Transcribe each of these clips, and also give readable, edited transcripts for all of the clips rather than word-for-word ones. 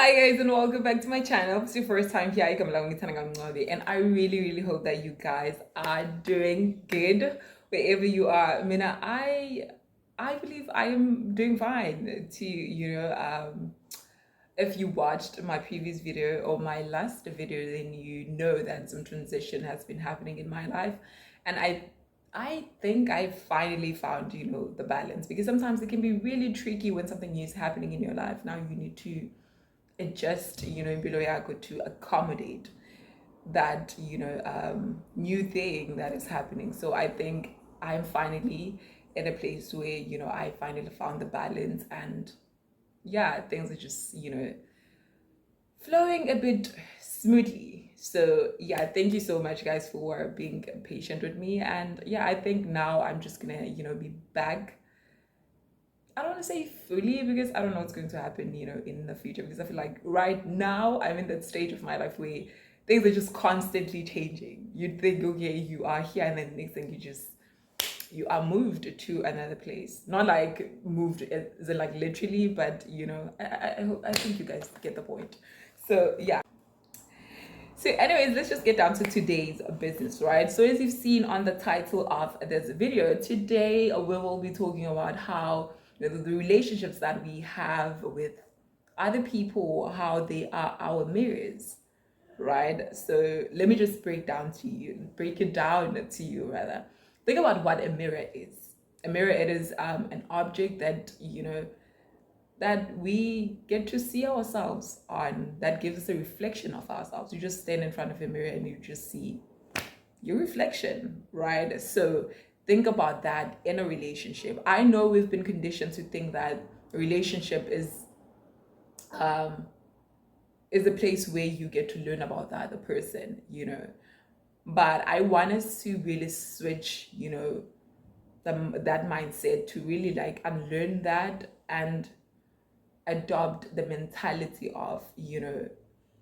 Hi guys and welcome back to my channel. If it's your first time here, and I really hope that you guys are doing good wherever you are. Mina, I believe I am doing fine. If you watched my previous video or my last video, then you know that some transition has been happening in my life, and I think I finally found the balance, because sometimes it can be really tricky when something new is happening in your life. Now you need to adjust below yako to accommodate that new thing that is happening. So I think I'm finally in a place where I finally found the balance, and yeah, things are just flowing a bit smoothly. So yeah, thank you so much guys for being patient with me. And yeah, I think now I'm just gonna be back. I don't want to say fully, because I don't know what's going to happen, in the future. Because I feel like right now I'm in that stage of my life where things are just constantly changing. You'd think, okay, you are here, and then the next thing you are moved to another place. Not like moved as in like literally, but I think you guys get the point. So yeah. So anyways, let's just get down to today's business, right? So as you've seen on the title of this video, today we will be talking about how the relationships that we have with other people, how they are our mirrors, right? So let me just break it down to you rather. Think about what a mirror is. A mirror, it is an object that that we get to see ourselves on, that gives us a reflection of ourselves. You just stand in front of a mirror and you just see your reflection, right? So think about that in a relationship. I know we've been conditioned to think that a relationship um is a place where you get to learn about the other person, but I want us to really switch that mindset, to really like unlearn that and adopt the mentality of the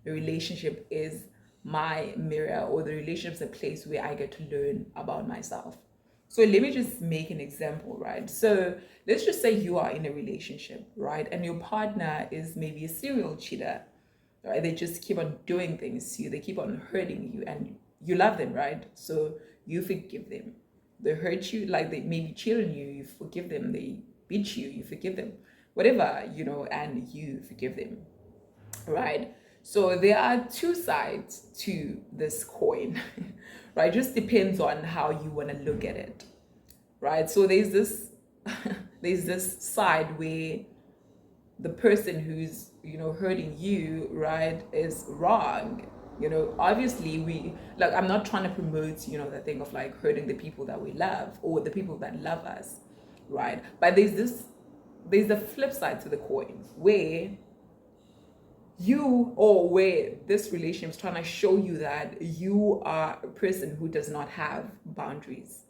relationship is my mirror, or the relationship is a place where I get to learn about myself. So let me just make an example, right? So let's just say you are in a relationship, right, and your partner is maybe a serial cheater, right? They just keep on doing things to you, they keep on hurting you, and you love them, right? So you forgive them. They hurt you, like they maybe cheat on you, you forgive them. They beat you, you forgive them, whatever, and you forgive them, right? So there are two sides to this coin, right? Just depends on how you want to look at it, right? So there's this there's this side where the person who's hurting you, right, is wrong. Obviously, we like, I'm not trying to promote the thing of like hurting the people that we love or the people that love us, right? But there's the flip side to the coin, where where this relationship is trying to show you that you are a person who does not have boundaries,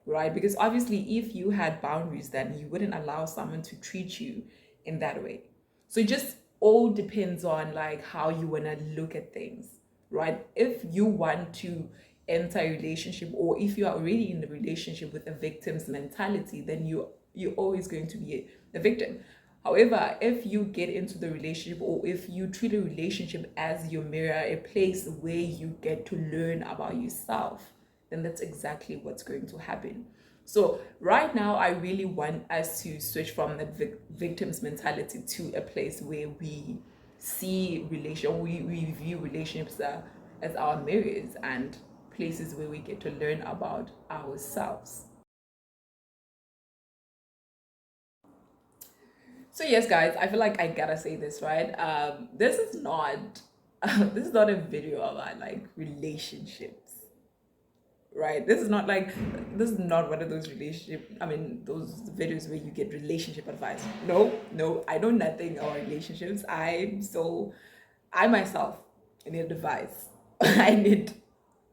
right? Because obviously if you had boundaries, then you wouldn't allow someone to treat you in that way. So it just all depends on like how you want to look at things, right? If you want to enter a relationship, or if you are already in the relationship with a victim's mentality, then you're always going to be a victim. However, if you get into the relationship, or if you treat a relationship as your mirror, a place where you get to learn about yourself, then that's exactly what's going to happen. So right now, I really want us to switch from the victim's mentality to a place where we we view relationships as our mirrors, and places where we get to learn about ourselves. So yes, guys, I feel like I gotta say this, right? This is not this is not a video about like relationships, right? This is not one of those those videos where you get relationship advice. No, I know nothing about relationships. I myself need advice. I need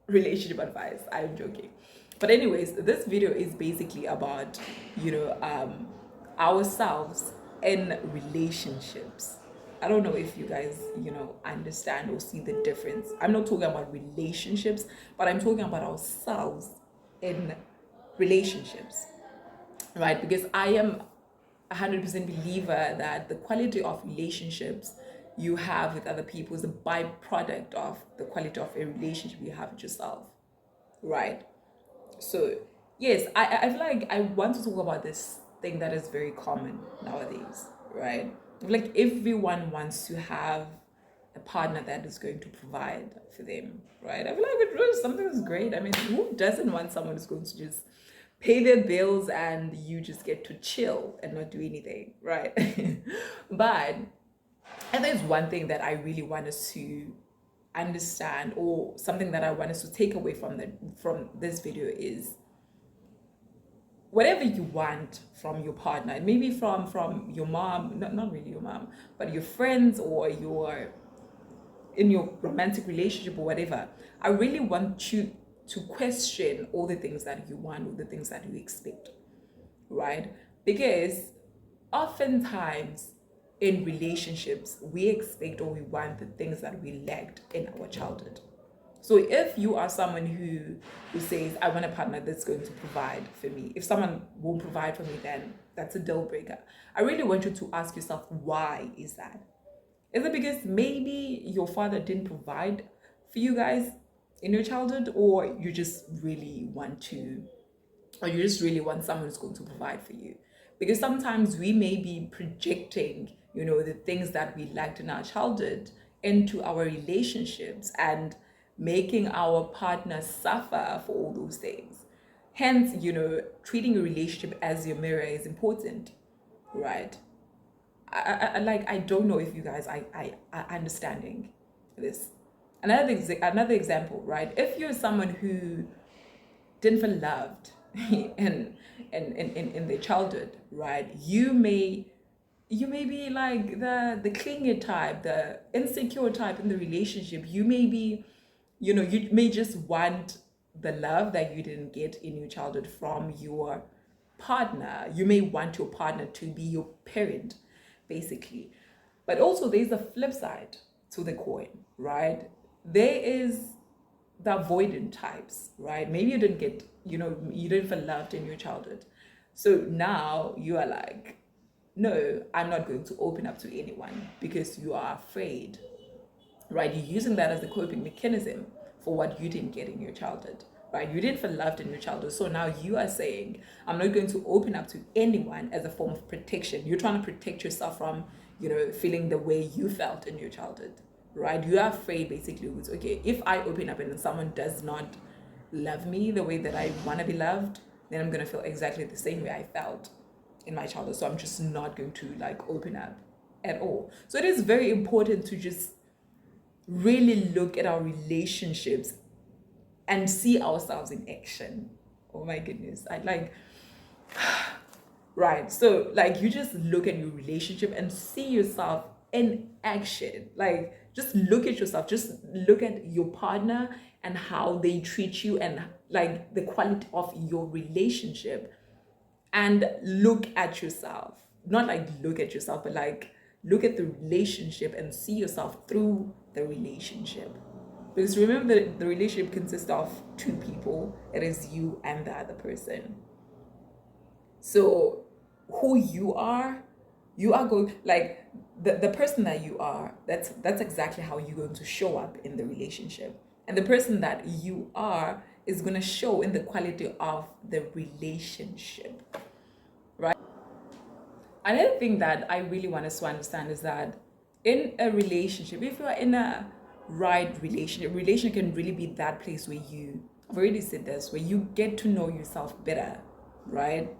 relationship advice. I'm joking. But anyways, this video is basically about, you know, um, ourselves in relationships. I don't know if you guys, understand or see the difference. I'm not talking about relationships, but I'm talking about ourselves in relationships, right? Because I am 100% believer that the quality of relationships you have with other people is a byproduct of the quality of a relationship you have with yourself, right? So yes, I feel like I want to talk about this thing that is very common nowadays, right? Like everyone wants to have a partner that is going to provide for them, right? I feel like it really something that's great. I mean, who doesn't want someone who's going to just pay their bills and you just get to chill and not do anything, right? But and there's one thing that I really want us to understand, or something that I want us to take away from this video is whatever you want from your partner, maybe from your mom, not really your mom, but your friends or your in your romantic relationship or whatever, I really want you to question all the things that you want or the things that you expect, right? Because oftentimes in relationships, we expect or we want the things that we lacked in our childhood. So if you are someone who says, I want a partner that's going to provide for me, if someone won't provide for me, then that's a deal breaker. I really want you to ask yourself, why is that? Is it because maybe your father didn't provide for you guys in your childhood, or you just really want to, or you just really want someone who's going to provide for you? Because sometimes we may be projecting, the things that we lacked in our childhood into our relationships and making our partner suffer for all those things. Hence, treating a relationship as your mirror is important, right? I don't know if you guys I are understanding this. Another example, right? If you're someone who didn't feel loved in their childhood, right? You may be like the clingy type, the insecure type in the relationship. You may be, you may just want the love that you didn't get in your childhood from your partner. You may want your partner to be your parent, basically. But also there's a flip side to the coin, right? There is the avoidant types, right? Maybe you didn't get, you didn't feel loved in your childhood. So now you are like, no, I'm not going to open up to anyone because you are afraid, right? You're using that as a coping mechanism for what you didn't get in your childhood, right? You didn't feel loved in your childhood. So now you are saying, I'm not going to open up to anyone as a form of protection. You're trying to protect yourself from, feeling the way you felt in your childhood, right? You are afraid basically, okay, if I open up and someone does not love me the way that I want to be loved, then I'm going to feel exactly the same way I felt in my childhood. So I'm just not going to open up at all. So it is very important to just really look at our relationships and see ourselves in action. Oh my goodness. Right. So you just look at your relationship and see yourself in action. Just look at yourself. Just look at your partner and how they treat you and the quality of your relationship, and look at yourself. Not look at yourself, but look at the relationship and see yourself through the relationship. Because remember that the relationship consists of two people. It is you and the other person. So who you are going the person that you are, that's exactly how you're going to show up in the relationship. And the person that you are is going to show in the quality of the relationship, right? Another thing that I really want us to understand is that in a relationship, if you are in a right relationship can really be that place where I've already said this, where you get to know yourself better, right?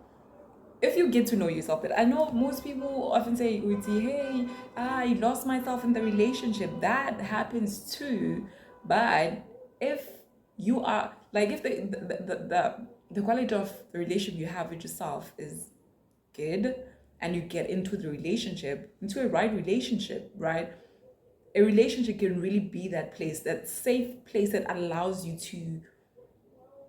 If you get to know yourself better, I know most people often say, hey, I lost myself in the relationship. That happens too. But if you are if the quality of the relationship you have with yourself is good, and you get into a right relationship, right? A relationship can really be that place, that safe place that allows you to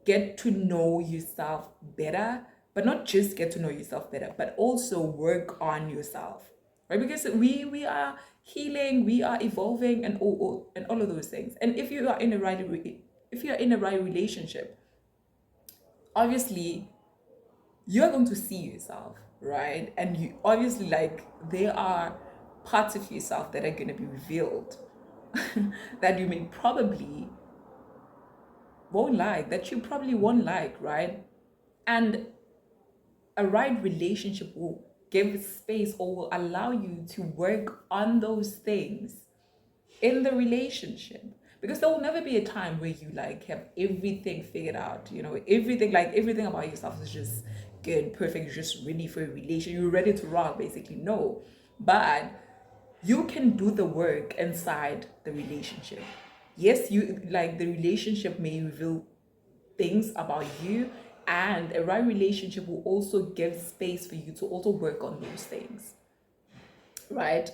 get to know yourself better, but not just get to know yourself better, but also work on yourself, right? Because we are healing, we are evolving, and all of those things. And if you are in a right relationship, obviously you're going to see yourself, right? And you obviously there are parts of yourself that are going to be revealed that you may probably won't like, that you probably won't like, right? And a right relationship will give space or will allow you to work on those things in the relationship, because there will never be a time where you like have everything figured out, everything about yourself is just good, perfect, you're just ready for a relation, you're ready to rock, basically. No, but you can do the work inside the relationship. Yes, you like the relationship may reveal things about you, and a right relationship will also give space for you to also work on those things, right?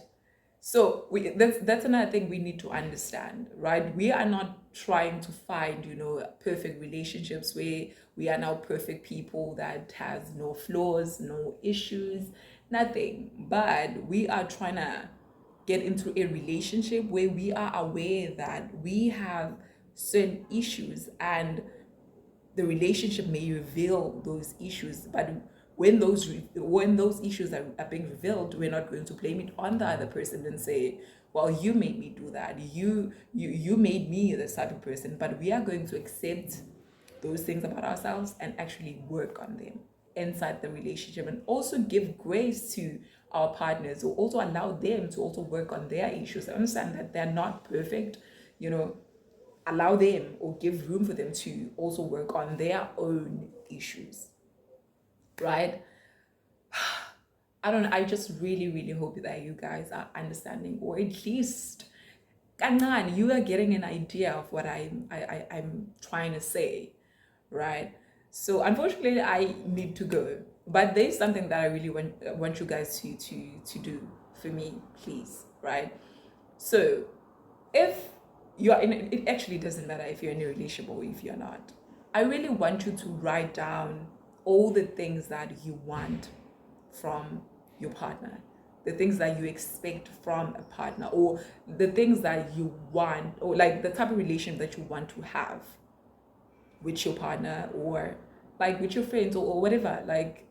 So that's another thing we need to understand, right? We are not trying to find, perfect relationships where we are now perfect people that has no flaws, no issues, nothing. But we are trying to get into a relationship where we are aware that we have certain issues, and the relationship may reveal those issues, but when those issues are being revealed, we're not going to blame it on the other person and say, well, you made me do that, you made me this type of person. But we are going to accept those things about ourselves and actually work on them inside the relationship, and also give grace to our partners, or also allow them to also work on their issues. I understand that they're not perfect, you know allow them or give room for them to also work on their own issues, right? I don't know, I just really, really hope that you guys are understanding, or at least kancane, you are getting an idea of what I'm trying to say, right? So unfortunately, I need to go, but there's something that I really want you guys to do for me, please, right? So if you are in, it actually doesn't matter if you're in a relationship or if you're not. I really want you to write down all the things that you want from your partner, the things that you expect from a partner, or the things that you want, or like the type of relationship that you want to have with your partner, or like with your friends, or whatever. Like,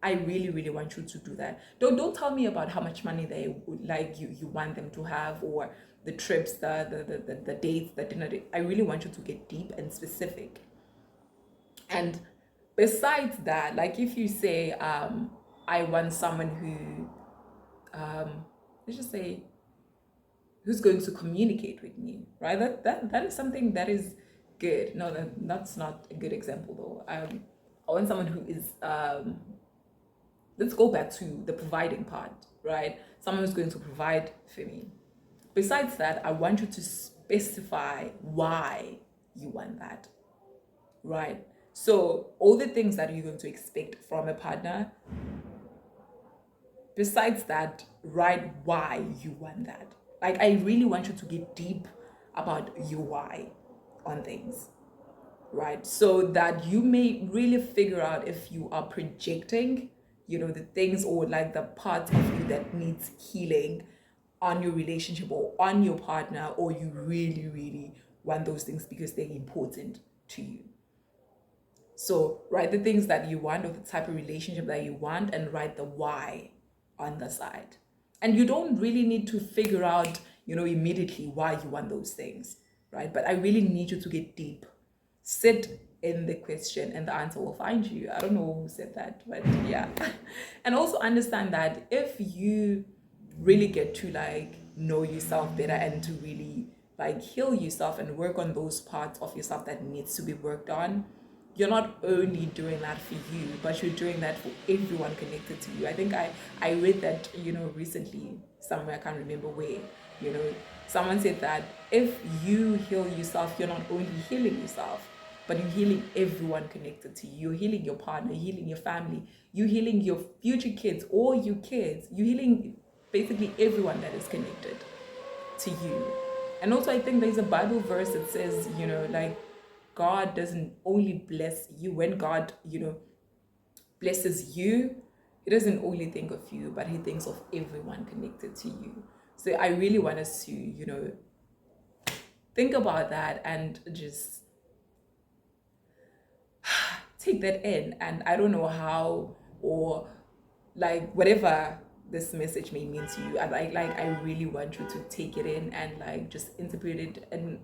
I really, really want you to do that. Don't tell me about how much money they would like you want them to have, or the trips, the dates, the dinner date. I really want you to get deep and specific. And besides that, like if you say, I want someone who, let's just say, who's going to communicate with me, right? That is something that is good. No, that's not a good example though. I want someone who is let's go back to the providing part, right? Someone who's going to provide for me. Besides that, I want you to specify why you want that, right? So all the things that you're going to expect from a partner, besides that, write why you want that. Like, I really want you to get deep about your why on things, right? So that you may really figure out if you are projecting, the things, or like the parts of you that needs healing on your relationship or on your partner, or you really, really want those things because they're important to you. So write the things that you want, or the type of relationship that you want, and write the why on the side. And you don't really need to figure out, immediately why you want those things, right? But I really need you to get deep. Sit in the question and the answer will find you. I don't know who said that, but yeah. And also understand that if you really get to like know yourself better, and to really like heal yourself and work on those parts of yourself that needs to be worked on, you're not only doing that for you, but you're doing that for everyone connected to you. I think I read that, recently somewhere, I can't remember where, someone said that if you heal yourself, you're not only healing yourself, but you're healing everyone connected to you. You're healing your partner, you're healing your family, you're healing your future kids or your kids. You're healing basically everyone that is connected to you. And also, I think there's a Bible verse that says, like, God doesn't only bless you. When God, blesses you, he doesn't only think of you, but he thinks of everyone connected to you. So I really want us to, think about that and just take that in. And I don't know how, or like whatever this message may mean to you. And I really want you to take it in and like just interpret it and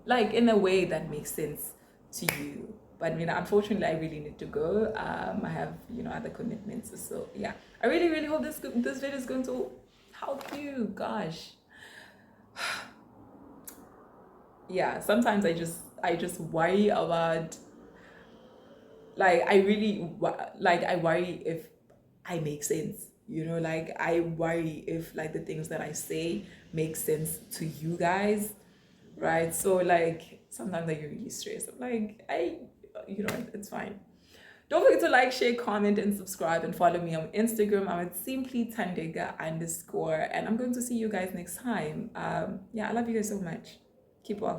like in a way that makes sense to you. But unfortunately, I really need to go. I have other commitments. So yeah, I really really hope this video is going to help you. Gosh, yeah. Sometimes I just worry about, like, I really like I worry if I make sense. Like I worry if like the things that I say make sense to you guys, right? So like sometimes I get really stressed. I'm like, it's fine. Don't forget to like, share, comment, and subscribe, and follow me on Instagram. I'm at simplytandega_. And I'm going to see you guys next time. Yeah, I love you guys so much. Keep well.